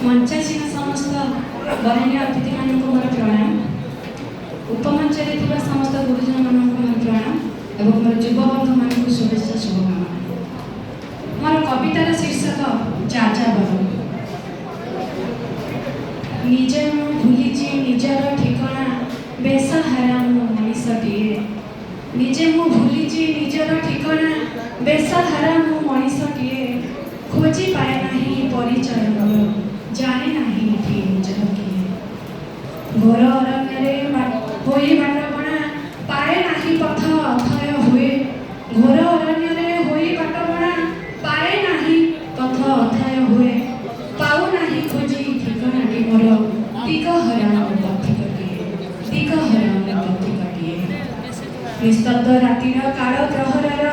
मंचासीन समस्त बहिनी अतिथि मानक मोर प्रणाम। उपमंच समस्त गुरुजन मानक मोर प्रणाम एवं मोर युवा बंधु मानक शुभेच्छा शुभकामना। मोर कवितार शीर्षक जाजा बरम। निजे मु भूलिची निजर ठिकाना बेसहारा मु मनीषटिए। निजे मु भूलिची निजर ठिकाना बेसहारा मु मनीषटिए। खोजी पाए नहीं परिचय मोर जाने नहीं कि निजर किए। घोर अरण्य होई बाटबणा पाए नहीं पथ अथय हुए। घोर अरण्य होई बाटबणा पाए नहीं पथ अथय हुए। पाऊ नहीं खोजी ठिकानाटी मोर दिग हराम पथिकटिए। दिग हराम पथिकटिए। निस्तब्ध रातिर काल प्रहरर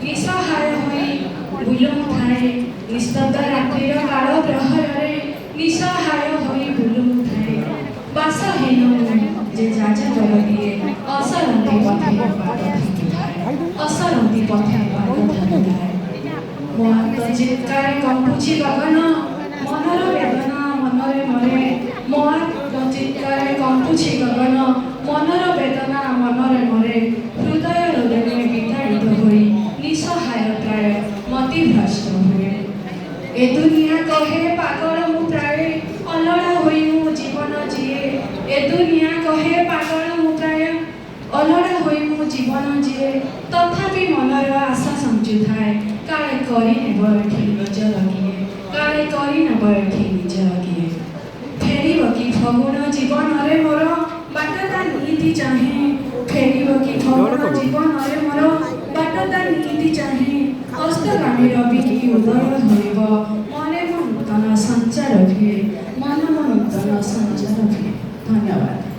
निसहाय होई बुलुम थाए। निस्तब्ध रातिर काल प्रहररे निसहाय होई बुलुम थाए। बासहीन जे जाजा बरदिए असरंती पथे पाद थाए। असरंती पथे पाद थाए। मो आत्मचित्कार कंपुची गगन मनर वेदना मनरे मरे। मो आत्मचित्कार कंपुची गगन मनर वेदना मनरे मरे। हृदय हृदय विताड़ित होई निसहाय प्राय मतिभ्रष्ट हुए। ए दुनिया कहे पागल मु प्राय अलड़ा होई मु जीवन जिए। ए दुनिया कहे पागल मु प्राय अलड़ा होई मु जीवन जिए। तथापि मनर आशा संचु थाए काले करी नेब एठी निजर किए। काले करी नेब एठी निजर किए। फेरिब कि फगुण जीवन रे मोर बाटता नीति चाहे। फेरिब कि फगुण जीवन रे मोर बाटता नीति चाहे। हस्तगामी रवि की उदय होइब मने नूतन संचार हुए। मन नूतन संचार हुए। धन्यवाद।